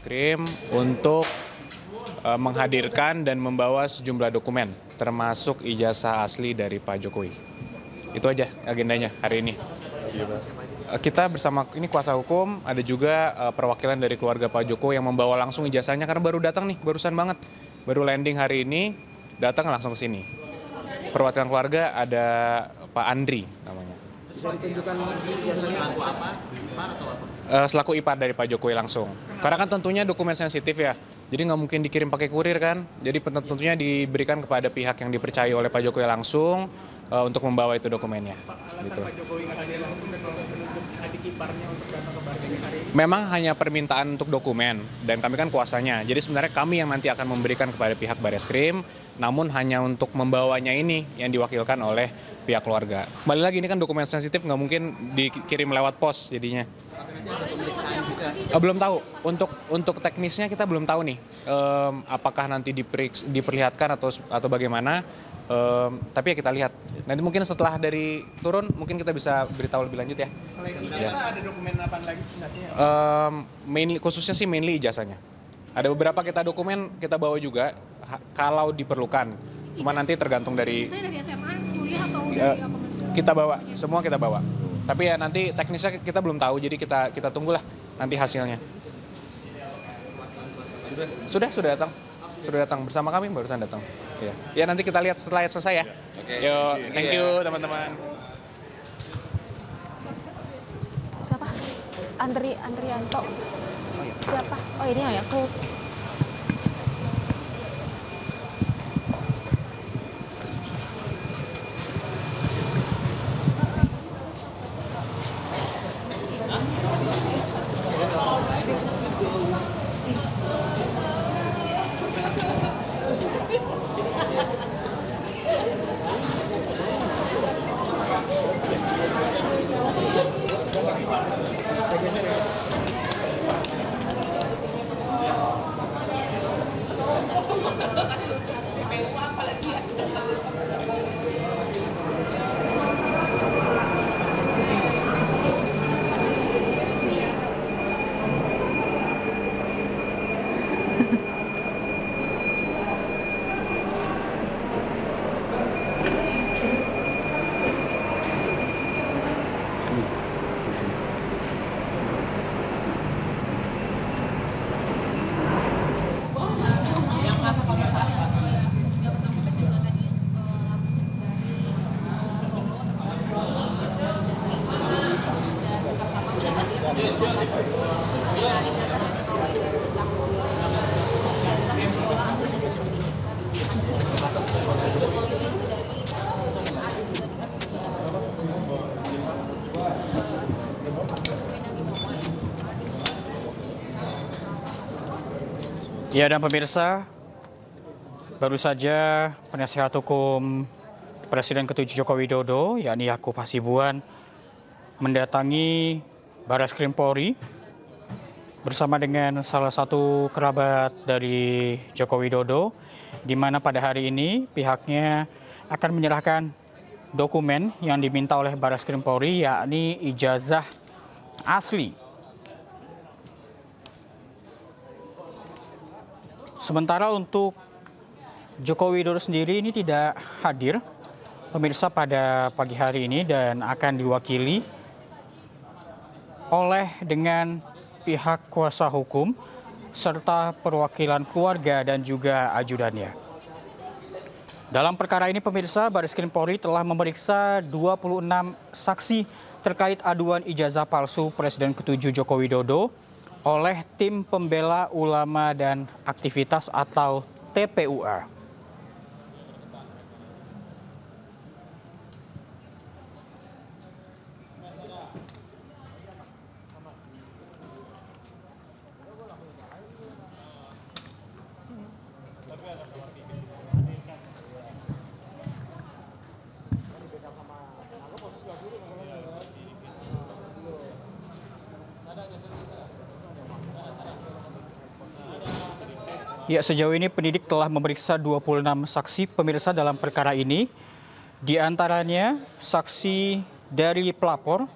Bareskrim untuk menghadirkan dan membawa sejumlah dokumen, termasuk ijazah asli dari Pak Jokowi. Itu aja agendanya hari ini. Kita bersama ini kuasa hukum, ada juga perwakilan dari keluarga Pak Jokowi yang membawa langsung ijazahnya karena baru datang nih, barusan banget. Baru landing hari ini, datang langsung ke sini. Perwakilan keluarga ada Pak Andri namanya. Bisa ditunjukkan ijazahnya apa? Selaku ipar dari Pak Jokowi langsung. Karena kan tentunya dokumen sensitif ya, jadi nggak mungkin dikirim pakai kurir kan. Jadi tentunya diberikan kepada pihak yang dipercaya oleh Pak Jokowi langsung untuk membawa itu dokumennya. Gitu. Pak Jokowi nggak hadir langsung dan kalau menunjuk adik iparnya untuk datang ke Bareskrim hari ini. Memang hanya permintaan untuk dokumen dan kami kan kuasanya. Jadi sebenarnya kami yang nanti akan memberikan kepada pihak Bareskrim, namun hanya untuk membawanya ini yang diwakilkan oleh pihak keluarga. Kembali lagi ini kan dokumen sensitif, nggak mungkin dikirim lewat pos jadinya. Belum tahu. Untuk teknisnya kita belum tahu nih. Apakah nanti diperlihatkan atau bagaimana? Tapi ya kita lihat. Nanti mungkin setelah dari turun mungkin kita bisa beritahu lebih lanjut ya. Selain ijazah ada dokumen apa lagi nggak sih? Khususnya sih mainly ijazahnya. Ada beberapa dokumen kita bawa juga kalau diperlukan. Cuma nanti tergantung dari Biasanya dari SMA, kuliah atau dari apa mas? kita bawa, semua kita bawa. Tapi ya nanti teknisnya kita belum tahu, jadi kita tunggulah nanti hasilnya. Sudah datang. Sudah datang bersama kami barusan datang. Ya nanti kita lihat setelah selesai ya. Yo, thank you teman-teman. Siapa? Andrianto. Siapa? Oh ini ya, aku. Ya, dan pemirsa, baru saja penasihat hukum Presiden ke-7 Joko Widodo, yakni Yakub Hasibuan, mendatangi Bareskrim Polri bersama dengan salah satu kerabat dari Joko Widodo, di mana pada hari ini pihaknya akan menyerahkan dokumen yang diminta oleh Bareskrim Polri, yakni ijazah asli. Sementara untuk Joko Widodo sendiri ini tidak hadir, pemirsa, pada pagi hari ini dan akan diwakili oleh dengan pihak kuasa hukum serta perwakilan keluarga dan juga ajudannya. Dalam perkara ini pemirsa, Bareskrim Polri telah memeriksa 26 saksi terkait aduan ijazah palsu Presiden ke-7 Joko Widodo oleh Tim Pembela Ulama dan Aktivitas atau TPUA. Ya, sejauh ini penyidik telah memeriksa 26 saksi pemirsa dalam perkara ini. Di antaranya saksi dari pelapor,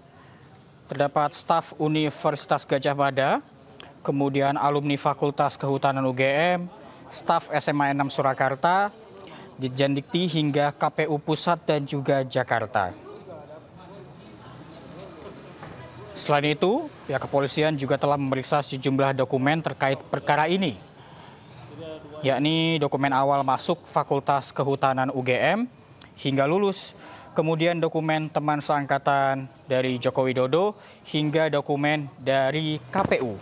terdapat staf Universitas Gadjah Mada, kemudian alumni Fakultas Kehutanan UGM, staf SMA 6 Surakarta, Ditjen Dikti hingga KPU Pusat dan juga Jakarta. Selain itu, pihak kepolisian juga telah memeriksa sejumlah dokumen terkait perkara ini, yakni dokumen awal masuk Fakultas Kehutanan UGM hingga lulus, kemudian dokumen teman seangkatan dari Joko Widodo hingga dokumen dari KPU.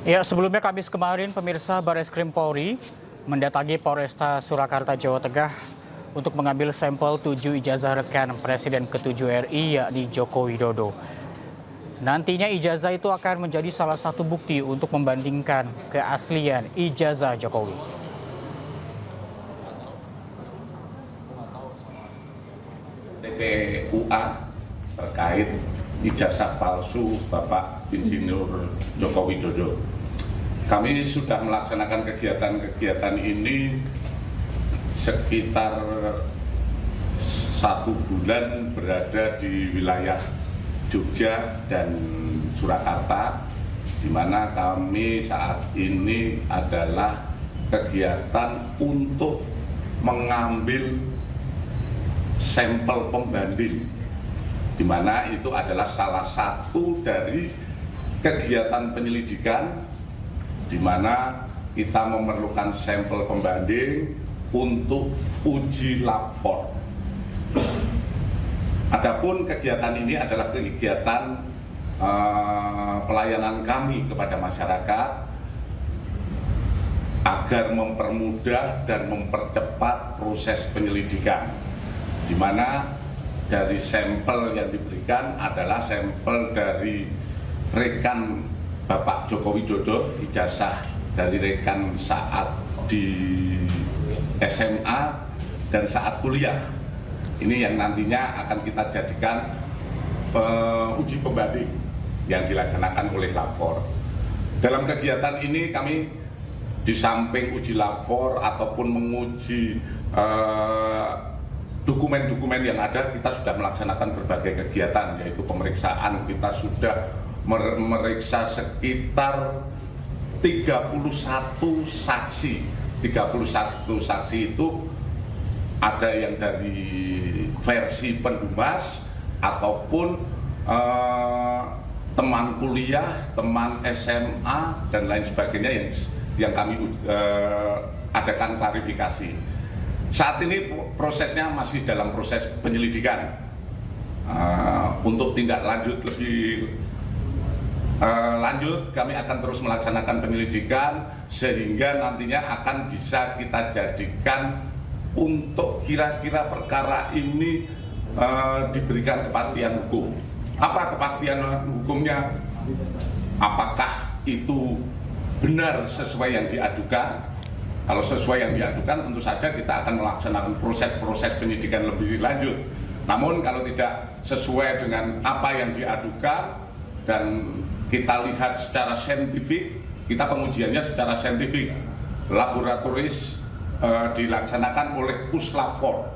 Ya, sebelumnya Kamis kemarin pemirsa Bareskrim Polri mendatangi Polresta Surakarta, Jawa Tengah untuk mengambil sampel 7 ijazah rekan Presiden ke-7 RI yakni Joko Widodo. Nantinya ijazah itu akan menjadi salah satu bukti untuk membandingkan keaslian ijazah Jokowi. TPUA terkait ijazah palsu Bapak Insinyur Joko Widodo. Kami sudah melaksanakan kegiatan-kegiatan ini sekitar 1 bulan berada di wilayah Jogja dan Surakarta, di mana kami saat ini adalah kegiatan untuk mengambil sampel pembanding, di mana itu adalah salah satu dari kegiatan penyelidikan di mana kita memerlukan sampel pembanding untuk uji lapor. Adapun kegiatan ini adalah kegiatan pelayanan kami kepada masyarakat agar mempermudah dan mempercepat proses penyelidikan, di mana dari sampel yang diberikan adalah sampel dari rekan Bapak Joko Widodo, ijazah dari rekan saat di SMA dan saat kuliah. Ini yang nantinya akan kita jadikan uji pembanding yang dilaksanakan oleh lapor. Dalam kegiatan ini kami di samping uji lapor ataupun menguji dokumen-dokumen yang ada, kita sudah melaksanakan berbagai kegiatan, yaitu pemeriksaan. Kita sudah memeriksa sekitar 31 saksi. 31 saksi itu ada yang dari versi pendumas ataupun teman kuliah, teman SMA dan lain sebagainya yang kami adakan klarifikasi. Saat ini prosesnya masih dalam proses penyelidikan. Untuk tindak lanjut lebih lanjut, kami akan terus melaksanakan penyelidikan sehingga nantinya akan bisa kita jadikan untuk kira-kira perkara ini diberikan kepastian hukum. Apa kepastian hukumnya? Apakah itu benar sesuai yang diadukan? Kalau sesuai yang diadukan, tentu saja kita akan melaksanakan proses penyidikan lebih lanjut. Namun kalau tidak sesuai dengan apa yang diadukan dan kita lihat secara saintifik, kita pengujiannya secara saintifik, laboratoris dilaksanakan oleh Puslapfor.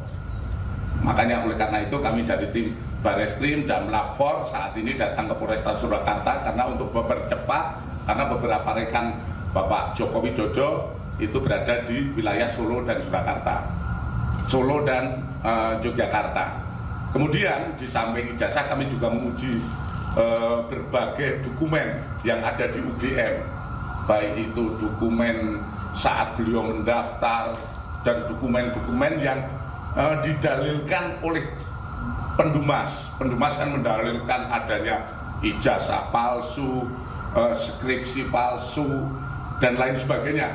Makanya oleh karena itu kami dari tim Bareskrim dan Lapor saat ini datang ke Polresta Surakarta karena untuk mempercepat, karena beberapa rekan Bapak Joko Widodo itu berada di wilayah Solo dan Surakarta, Solo dan Yogyakarta. Kemudian di samping ijazah kami juga menguji berbagai dokumen yang ada di UGM, baik itu dokumen saat beliau mendaftar dan dokumen-dokumen yang didalilkan oleh Pendumas. Pendumas kan mendalilkan adanya ijazah palsu, skripsi palsu, dan lain sebagainya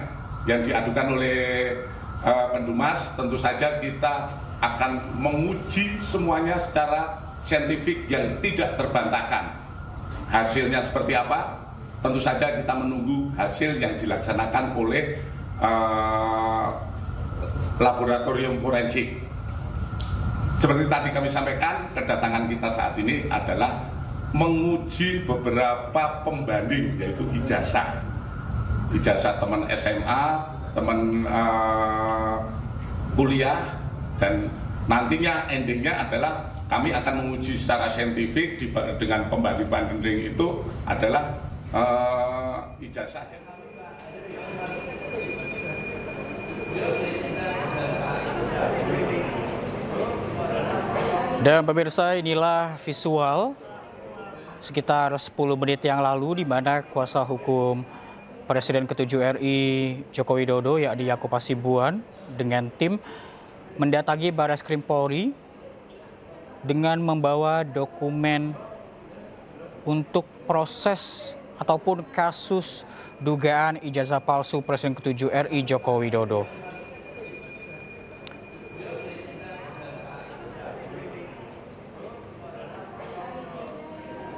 yang diadukan oleh Pendumas. Tentu saja kita akan menguji semuanya secara saintifik yang tidak terbantahkan. Hasilnya seperti apa? Tentu saja kita menunggu hasil yang dilaksanakan oleh laboratorium forensik. Seperti tadi kami sampaikan, kedatangan kita saat ini adalah menguji beberapa pembanding, yaitu ijazah. Ijazah teman SMA, teman kuliah, dan nantinya endingnya adalah kami akan menguji secara saintifik dengan pembanding-pembanding itu adalah ijazah. Dan pemirsa, inilah visual sekitar 10 menit yang lalu di mana kuasa hukum Presiden ke-7 RI Joko Widodo yakni Yaakob Hasibuan dengan tim mendatangi Barreskrim Polri dengan membawa dokumen untuk proses ataupun kasus dugaan ijazah palsu Presiden ke-7 RI Joko Widodo.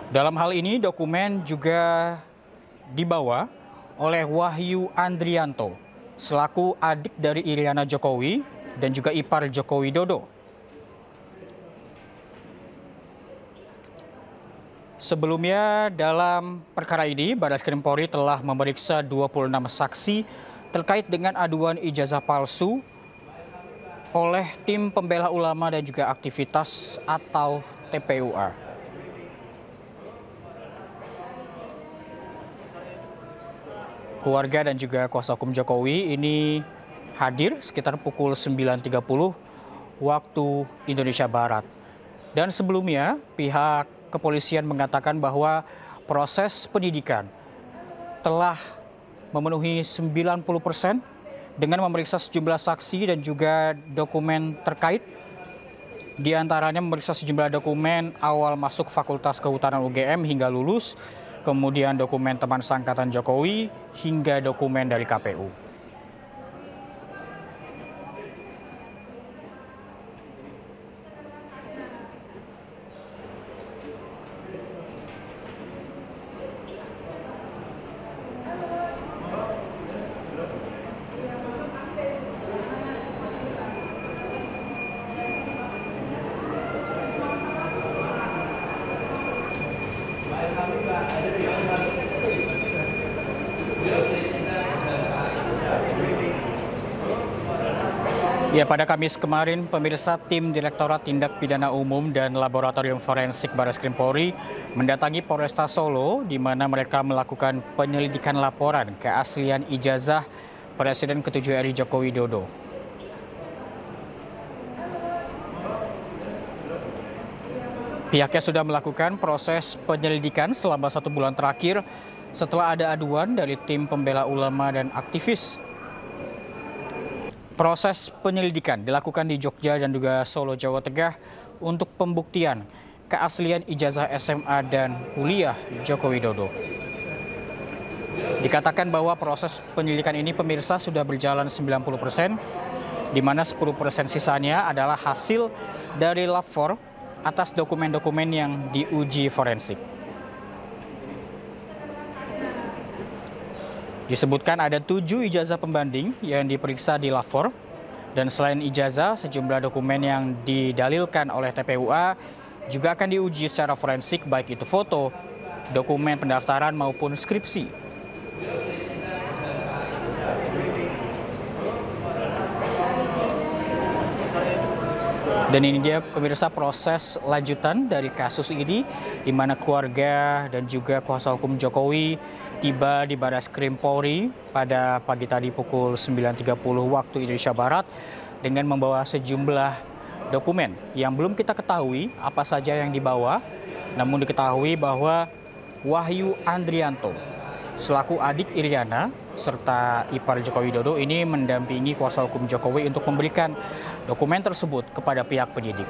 Dalam hal ini dokumen juga dibawa oleh Wahyu Andrianto selaku adik dari Iriana Jokowi dan juga ipar Joko Widodo. Sebelumnya dalam perkara ini Barreskrim Polri telah memeriksa 26 saksi terkait dengan aduan ijazah palsu oleh tim pembela ulama dan juga aktivitas atau TPUA. Keluarga dan juga kuasa hukum Jokowi ini hadir sekitar pukul 9.30 waktu Indonesia Barat. Dan sebelumnya pihak kepolisian mengatakan bahwa proses penyidikan telah memenuhi 90% dengan memeriksa sejumlah saksi dan juga dokumen terkait. Di antaranya memeriksa sejumlah dokumen awal masuk Fakultas Kehutanan UGM hingga lulus, kemudian dokumen teman seangkatan Jokowi, hingga dokumen dari KPU. Ya, pada Kamis kemarin, pemirsa, tim Direktorat Tindak Pidana Umum dan Laboratorium Forensik Barreskrim Polri mendatangi Polresta Solo, di mana mereka melakukan penyelidikan laporan keaslian ijazah Presiden ke-7 RI Joko Widodo. Pihaknya sudah melakukan proses penyelidikan selama 1 bulan terakhir setelah ada aduan dari tim pembela ulama dan aktivis. Proses penyelidikan dilakukan di Jogja dan juga Solo, Jawa Tengah untuk pembuktian keaslian ijazah SMA dan kuliah Joko Widodo. Dikatakan bahwa proses penyelidikan ini, pemirsa, sudah berjalan 90%, di mana 10% sisanya adalah hasil dari lab 4 atas dokumen-dokumen yang diuji forensik. Disebutkan ada 7 ijazah pembanding yang diperiksa di lab 4, dan selain ijazah, sejumlah dokumen yang didalilkan oleh TPUA juga akan diuji secara forensik, baik itu foto, dokumen pendaftaran maupun skripsi. Dan ini dia, pemirsa, proses lanjutan dari kasus ini, di mana keluarga dan juga kuasa hukum Jokowi tiba di Barreskrim Polri pada pagi tadi pukul 9.30 waktu Indonesia Barat dengan membawa sejumlah dokumen yang belum kita ketahui apa saja yang dibawa, namun diketahui bahwa Wahyu Andrianto selaku adik Iriana serta ipar Joko Widodo ini mendampingi kuasa hukum Jokowi untuk memberikan dokumen tersebut kepada pihak penyidik.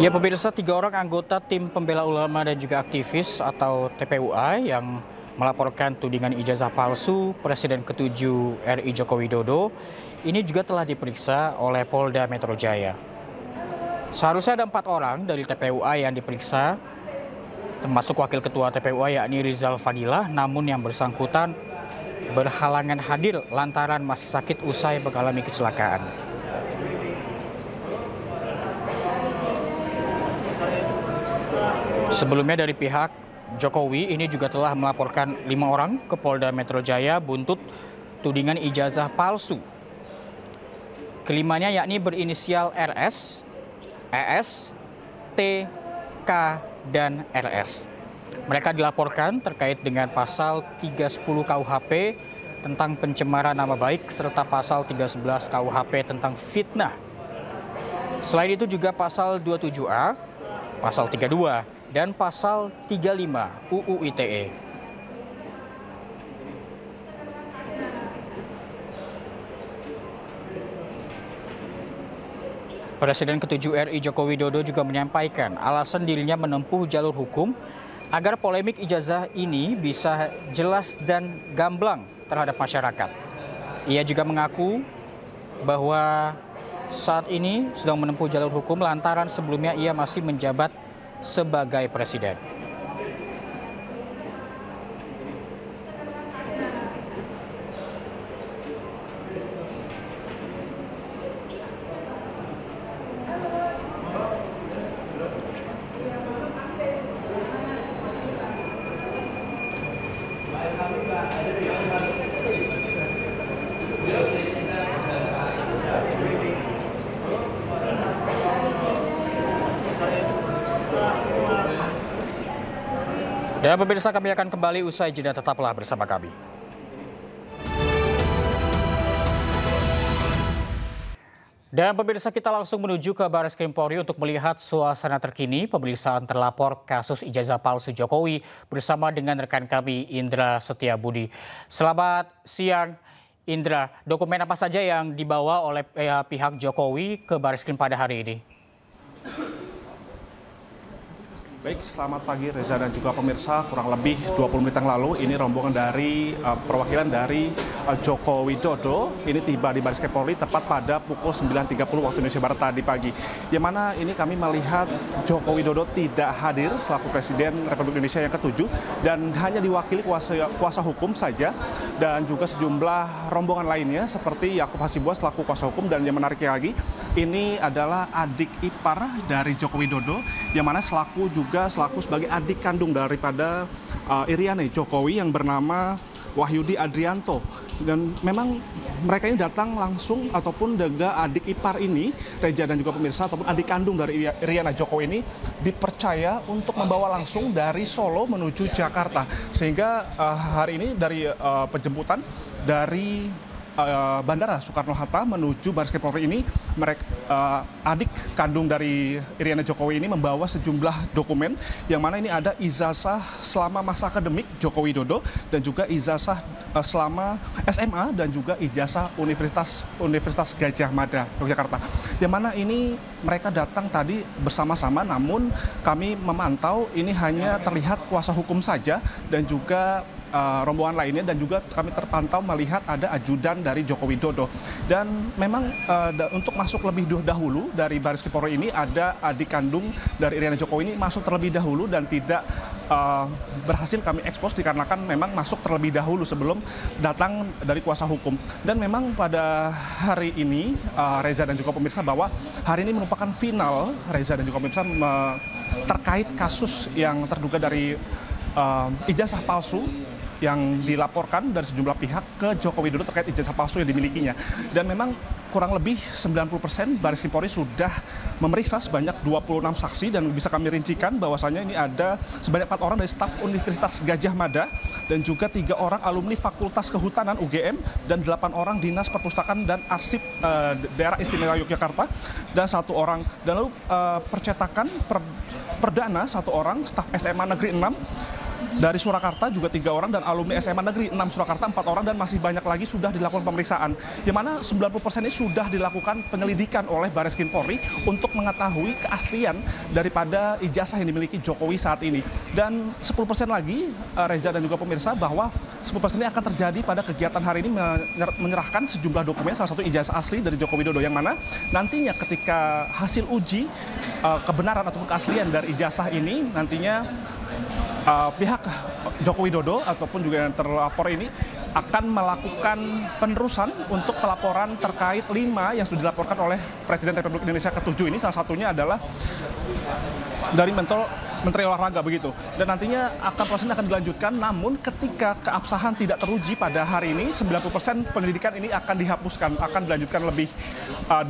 Ya pemirsa, 3 orang anggota tim pembela ulama dan juga aktivis atau TPUI yang melaporkan tudingan ijazah palsu Presiden ke-7 RI Joko Widodo ini juga telah diperiksa oleh Polda Metro Jaya. Seharusnya ada 4 orang dari TPUI yang diperiksa, termasuk Wakil Ketua TPUI yakni Rizal Fadilah, namun yang bersangkutan berhalangan hadir lantaran masih sakit usai mengalami kecelakaan. Sebelumnya dari pihak Jokowi ini juga telah melaporkan 5 orang ke Polda Metro Jaya buntut tudingan ijazah palsu. Kelimanya yakni berinisial RS, ES, T, K, dan RS. Mereka dilaporkan terkait dengan pasal 310 KUHP tentang pencemaran nama baik serta pasal 311 KUHP tentang fitnah. Selain itu juga pasal 27A, pasal 32, dan pasal 35 UU ITE. Presiden ke-7 RI Joko Widodo juga menyampaikan alasan dirinya menempuh jalur hukum agar polemik ijazah ini bisa jelas dan gamblang terhadap masyarakat. Ia juga mengaku bahwa saat ini sedang menempuh jalur hukum lantaran sebelumnya ia masih menjabat sebagai presiden. Dan pemirsa, kami akan kembali usai jeda, tetaplah bersama kami. Dan pemirsa, kita langsung menuju ke Baris Krim Polri untuk melihat suasana terkini pemeriksaan terlapor kasus ijazah palsu Jokowi bersama dengan rekan kami Indra Setiabudi. Selamat siang Indra, dokumen apa saja yang dibawa oleh pihak Jokowi ke Baris Krim pada hari ini? Baik, selamat pagi Reza dan juga pemirsa. Kurang lebih 20 menit yang lalu ini rombongan dari perwakilan dari Joko Widodo ini tiba di Baris Krim Polri tepat pada pukul 9.30 waktu Indonesia Barat tadi pagi. Yang mana ini kami melihat Joko Widodo tidak hadir selaku Presiden Republik Indonesia yang ke-7 dan hanya diwakili kuasa hukum saja dan juga sejumlah rombongan lainnya seperti Yakub Hasibuan selaku kuasa hukum, dan yang menariknya lagi ini adalah adik ipar dari Joko Widodo yang mana selaku sebagai adik kandung daripada Iriana Jokowi yang bernama Wahyudi Adrianto. Dan memang mereka ini datang langsung ataupun juga adik ipar ini, Reza dan juga pemirsa, ataupun adik kandung dari Iriana Jokowi ini dipercaya untuk membawa langsung dari Solo menuju Jakarta. Sehingga hari ini dari penjemputan dari Bandara Soekarno-Hatta menuju Baris Krim Polri ini, adik kandung dari Iriana Jokowi ini membawa sejumlah dokumen yang mana ini ada ijazah selama masa akademik Joko Widodo dan juga ijazah selama SMA dan juga ijazah Universitas Gajah Mada Yogyakarta. Yang mana ini mereka datang tadi bersama-sama, namun kami memantau ini hanya terlihat kuasa hukum saja dan juga rombongan lainnya, dan juga kami terpantau melihat ada ajudan dari Joko Widodo. Dan memang untuk masuk lebih dahulu dari Baris Krim Polri ini ada adik kandung dari Iriana Jokowi ini masuk terlebih dahulu dan tidak berhasil kami ekspos dikarenakan memang masuk terlebih dahulu sebelum datang dari kuasa hukum. Dan memang pada hari ini Reza dan juga pemirsa, bahwa hari ini merupakan final Reza dan juga pemirsa terkait kasus yang terduga dari ijazah palsu yang dilaporkan dari sejumlah pihak ke Joko Widodo terkait ijazah palsu yang dimilikinya. Dan memang kurang lebih 90% Baris Krim Polri sudah memeriksa sebanyak 26 saksi, dan bisa kami rincikan bahwasannya ini ada sebanyak 4 orang dari staf Universitas Gajah Mada dan juga 3 orang alumni Fakultas Kehutanan UGM dan 8 orang Dinas Perpustakaan dan Arsip Daerah Istimewa Yogyakarta dan 1 orang, dan lalu percetakan perdana 1 orang staf SMA Negeri 6 dari Surakarta juga 3 orang dan alumni SMA Negeri 6 Surakarta 4 orang dan masih banyak lagi sudah dilakukan pemeriksaan. Di mana 90% ini sudah dilakukan penyelidikan oleh Barreskrim Polri untuk mengetahui keaslian daripada ijazah yang dimiliki Jokowi saat ini. Dan 10% lagi Reza dan juga pemirsa bahwa 10% ini akan terjadi pada kegiatan hari ini menyerahkan sejumlah dokumen, salah satu ijazah asli dari Joko Widodo yang mana nantinya ketika hasil uji kebenaran atau keaslian dari ijazah ini nantinya pihak Joko Widodo ataupun juga yang terlapor ini akan melakukan penerusan untuk pelaporan terkait 5 yang sudah dilaporkan oleh Presiden Republik Indonesia ke-7 ini. Salah satunya adalah dari Menteri Olahraga begitu. Dan nantinya proses ini akan dilanjutkan, namun ketika keabsahan tidak teruji pada hari ini, 90% pendidikan ini akan dihapuskan, akan dilanjutkan lebih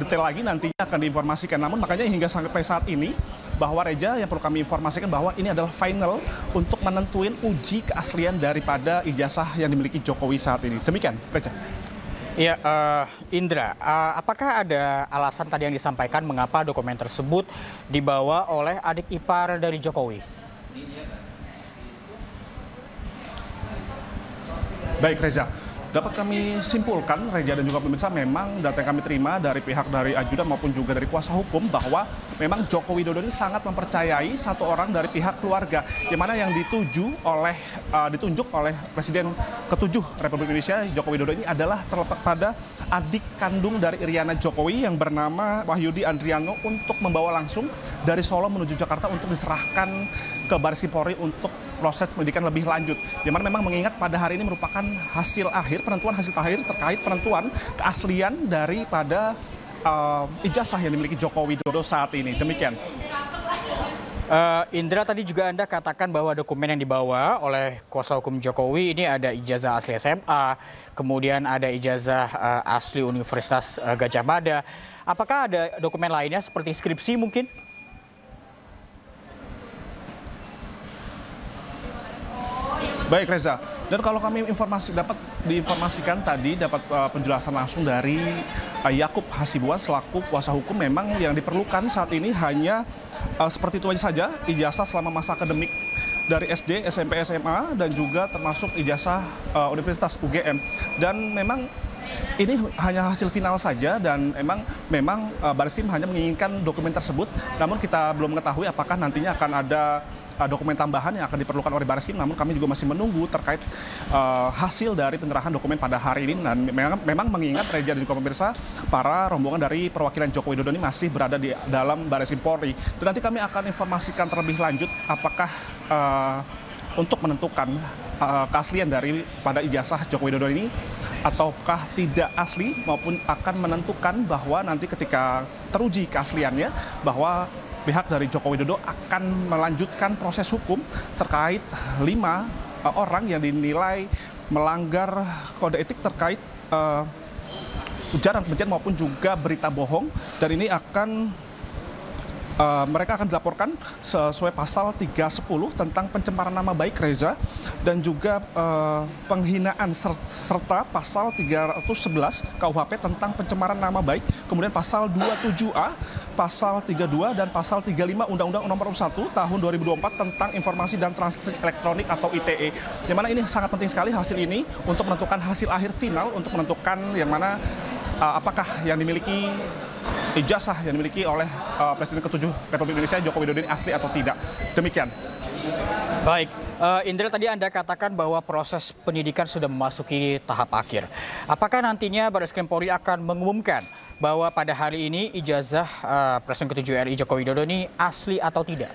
detail lagi nantinya akan diinformasikan. Namun makanya hingga sampai saat ini, bahwa Reza yang perlu kami informasikan bahwa ini adalah final untuk menentuin uji keaslian daripada ijazah yang dimiliki Jokowi saat ini. Demikian, Reza. Ya, Indra, apakah ada alasan tadi yang disampaikan mengapa dokumen tersebut dibawa oleh adik ipar dari Jokowi? Baik, Reza. Dapat kami simpulkan, Reza dan juga pemirsa, memang data yang kami terima dari pihak dari ajudan maupun juga dari kuasa hukum bahwa memang Joko Widodo ini sangat mempercayai satu orang dari pihak keluarga, yang mana yang ditunjuk oleh Presiden ke-7 Republik Indonesia Joko Widodo ini adalah terletak pada adik kandung dari Iriana Jokowi yang bernama Wahyudi Andriano untuk membawa langsung dari Solo menuju Jakarta untuk diserahkan ke Barreskrim Polri untuk proses penyidikan lebih lanjut. Yang mana memang mengingat pada hari ini merupakan penentuan hasil akhir terkait penentuan keaslian daripada ijazah yang dimiliki Joko Widodo saat ini. Demikian. Indra, tadi juga Anda katakan bahwa dokumen yang dibawa oleh kuasa hukum Jokowi ini ada ijazah asli SMA, kemudian ada ijazah asli Universitas Gadjah Mada. Apakah ada dokumen lainnya seperti skripsi mungkin? Baik, Reza. Dan kalau kami dapat diinformasikan tadi, dapat penjelasan langsung dari Yakub Hasibuan selaku kuasa hukum, memang yang diperlukan saat ini hanya seperti itu saja, ijazah selama masa akademik dari SD, SMP, SMA, dan juga termasuk ijazah Universitas UGM. Dan memang ini hanya hasil final saja dan memang Barreskrim hanya menginginkan dokumen tersebut, namun kita belum mengetahui apakah nantinya akan ada dokumen tambahan yang akan diperlukan oleh Barreskrim, namun kami juga masih menunggu terkait hasil dari penyerahan dokumen pada hari ini. Dan memang mengingat Reza dan juga pemirsa, para rombongan dari perwakilan Joko Widodo ini masih berada di dalam Barreskrim Polri. Dan nanti kami akan informasikan terlebih lanjut apakah untuk menentukan keaslian daripada ijazah Joko Widodo ini ataukah tidak asli, maupun akan menentukan bahwa nanti ketika teruji keasliannya bahwa pihak dari Joko Widodo akan melanjutkan proses hukum terkait 5 orang yang dinilai melanggar kode etik terkait ujaran kebencian maupun juga berita bohong, dan ini mereka akan dilaporkan sesuai pasal 310 tentang pencemaran nama baik, Reza, dan juga penghinaan serta pasal 311 KUHP tentang pencemaran nama baik, kemudian pasal 27A, pasal 32 dan pasal 35 Undang-Undang Nomor 1 Tahun 2024 tentang Informasi dan Transaksi Elektronik atau ITE. Yang mana ini sangat penting sekali hasil ini untuk menentukan hasil akhir final, untuk menentukan yang mana apakah yang dimiliki ijazah yang dimiliki oleh Presiden ke-7 Republik Indonesia Joko Widodo ini asli atau tidak. Demikian. Baik, Indra, tadi Anda katakan bahwa proses penyidikan sudah memasuki tahap akhir. Apakah nantinya Barreskrim Polri akan mengumumkan bahwa pada hari ini ijazah Presiden ke-7 RI Joko Widodo ini asli atau tidak?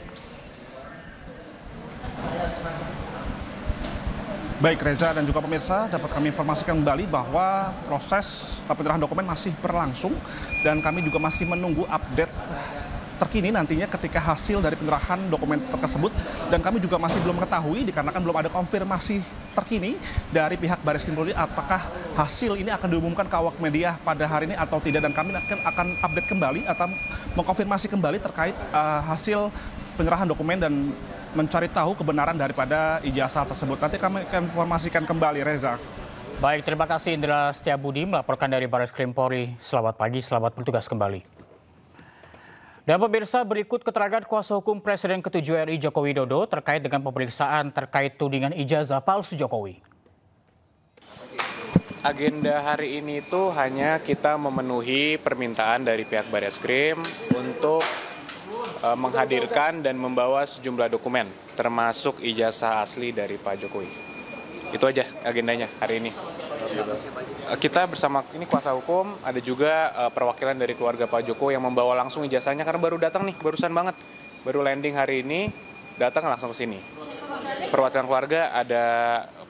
Baik, Reza dan juga pemirsa, dapat kami informasikan kembali bahwa proses penyerahan dokumen masih berlangsung dan kami juga masih menunggu update terkini nantinya ketika hasil dari penyerahan dokumen tersebut, dan kami juga masih belum mengetahui dikarenakan belum ada konfirmasi terkini dari pihak Barreskrim Polri apakah hasil ini akan diumumkan ke awak media pada hari ini atau tidak, dan kami akan update kembali atau mengkonfirmasi kembali terkait hasil penyerahan dokumen dan mencari tahu kebenaran daripada ijazah tersebut. Nanti kami akan informasikan kembali, Reza. Baik, terima kasih Indra Setiabudi melaporkan dari Barreskrim Polri. Selamat pagi, selamat bertugas kembali. Dan pemirsa, berikut keterangan kuasa hukum Presiden ke-7 RI Joko Widodo terkait dengan pemeriksaan terkait tudingan ijazah palsu Jokowi. Agenda hari ini itu hanya kita memenuhi permintaan dari pihak Barreskrim untuk menghadirkan dan membawa sejumlah dokumen, termasuk ijazah asli dari Pak Jokowi. Itu aja agendanya hari ini. Kita bersama ini kuasa hukum, ada juga perwakilan dari keluarga Pak Jokowi yang membawa langsung ijazahnya karena baru datang nih, barusan banget. Baru landing hari ini, datang langsung ke sini. Perwakilan keluarga ada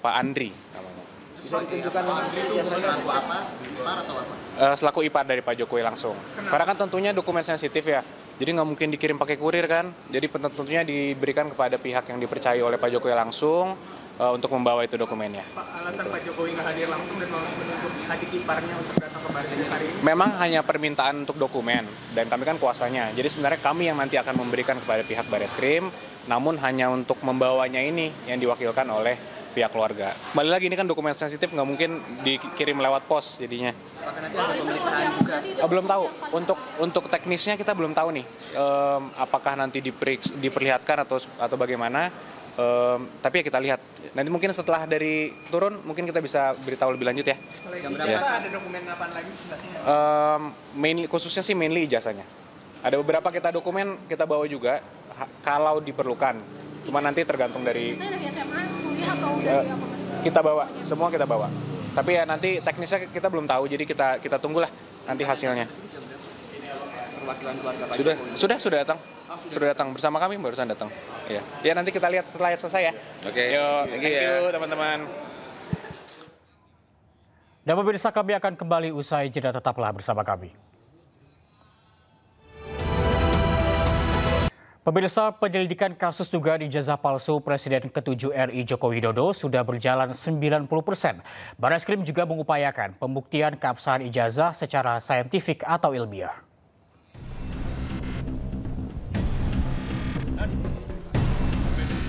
Pak Andri namanya. Bisa ditunjukkan ijazahnya apa? Ipar atau apa? Selaku ipar dari Pak Jokowi langsung. Karena kan tentunya dokumen sensitif ya. Jadi nggak mungkin dikirim pakai kurir kan. Jadi tentunya diberikan kepada pihak yang dipercaya oleh Pak Jokowi langsung untuk membawa itu dokumennya. Pak, alasan Pak Jokowi nggak hadir langsung dan menunjuk adik iparnya untuk datang ke Barreskrim hari ini? Memang hanya permintaan untuk dokumen dan kami kan kuasanya. Jadi sebenarnya kami yang nanti akan memberikan kepada pihak Barreskrim, namun hanya untuk membawanya ini yang diwakilkan oleh pihak keluarga. Kembali lagi ini kan dokumen sensitif, nggak mungkin dikirim lewat pos jadinya. Nanti ada pemeriksaan juga. Belum tahu. Untuk teknisnya kita belum tahu nih. Apakah nanti diperlihatkan atau bagaimana? Tapi ya kita lihat. Nanti mungkin setelah dari turun mungkin kita bisa beritahu lebih lanjut ya. Selain ijazah ada dokumen apa lagi? Khususnya sih mainly ijazahnya. Ada beberapa dokumen kita bawa juga kalau diperlukan. Cuma nanti tergantung dari Biasanya dari SMA, kuliah atau dari apa mas? kita bawa, semua kita bawa. Tapi ya nanti teknisnya kita belum tahu, jadi kita tunggulah nanti hasilnya. Perwakilan keluarga Pak Sudah datang. Sudah datang bersama kami barusan datang. Iya. Ya nanti kita lihat setelah selesai ya. Oke. Thank you teman-teman. Dan pemirsa, kami akan kembali usai jeda, tetaplah bersama kami. Pemirsa, penyelidikan kasus dugaan ijazah palsu Presiden ke-7 RI Joko Widodo sudah berjalan 90%. Barreskrim juga mengupayakan pembuktian keabsahan ijazah secara saintifik atau ilmiah.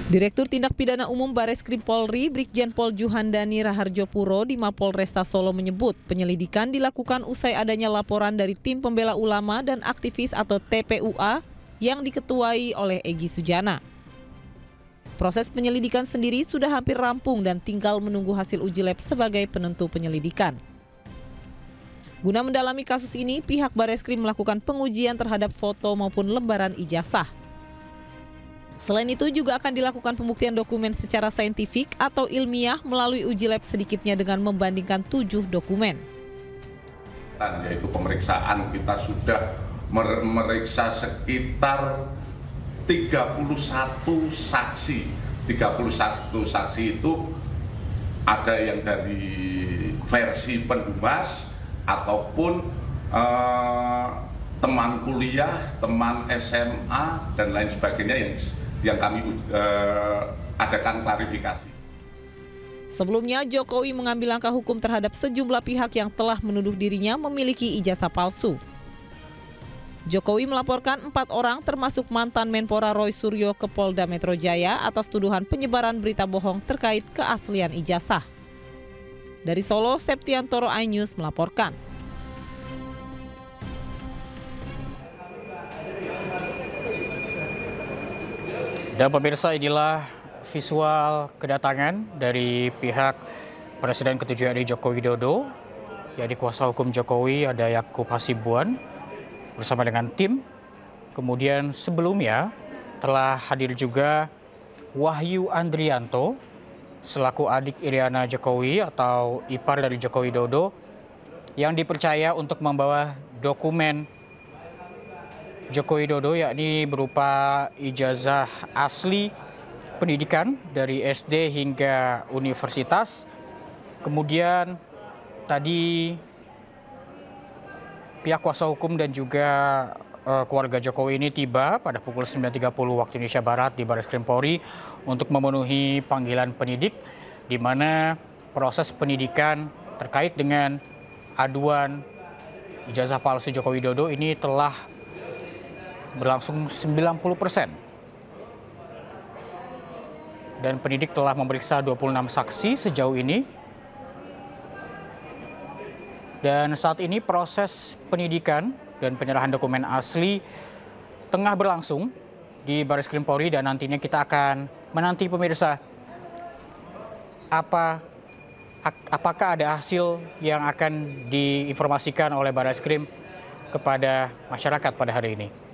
Direktur Tindak Pidana Umum Barreskrim Polri, Brigjen Pol Juhandani Raharjopuro di Mapolresta Solo menyebut penyelidikan dilakukan usai adanya laporan dari Tim Pembela Ulama dan Aktivis atau TPUA yang diketuai oleh Egy Sujana. Proses penyelidikan sendiri sudah hampir rampung dan tinggal menunggu hasil uji lab sebagai penentu penyelidikan. Guna mendalami kasus ini, pihak Barreskrim melakukan pengujian terhadap foto maupun lembaran ijazah. Selain itu juga akan dilakukan pembuktian dokumen secara saintifik atau ilmiah melalui uji lab sedikitnya dengan membandingkan 7 dokumen. Yaitu pemeriksaan kita sudah memeriksa sekitar 31 saksi. 31 saksi itu ada yang dari versi pendumas ataupun teman kuliah, teman SMA dan lain sebagainya yang kami adakan klarifikasi. Sebelumnya, Jokowi mengambil langkah hukum terhadap sejumlah pihak yang telah menuduh dirinya memiliki ijazah palsu. Jokowi melaporkan 4 orang termasuk mantan Menpora Roy Suryo ke Polda Metro Jaya atas tuduhan penyebaran berita bohong terkait keaslian ijazah. Dari Solo, Septiantoro iNews melaporkan. Dan pemirsa, inilah visual kedatangan dari pihak Presiden ke-7 RI Joko Widodo. Ya, di kuasa hukum Jokowi ada Yakub Hasibuan bersama dengan tim. Kemudian sebelumnya telah hadir juga Wahyu Andrianto selaku adik Iriana Jokowi atau ipar dari Joko Widodo yang dipercaya untuk membawa dokumen Joko Widodo, yakni berupa ijazah asli pendidikan dari SD hingga universitas. Kemudian tadi pihak kuasa hukum dan juga keluarga Jokowi ini tiba pada pukul 9.30 waktu Indonesia Barat di Barreskrim Polri untuk memenuhi panggilan penyidik, di mana proses penyidikan terkait dengan aduan ijazah palsu Joko Widodo ini telah berlangsung 90%. Dan penyidik telah memeriksa 26 saksi sejauh ini. Dan saat ini proses penyidikan dan penyerahan dokumen asli tengah berlangsung di Barreskrim Polri dan nantinya kita akan menanti pemirsa apakah ada hasil yang akan diinformasikan oleh Barreskrim kepada masyarakat pada hari ini.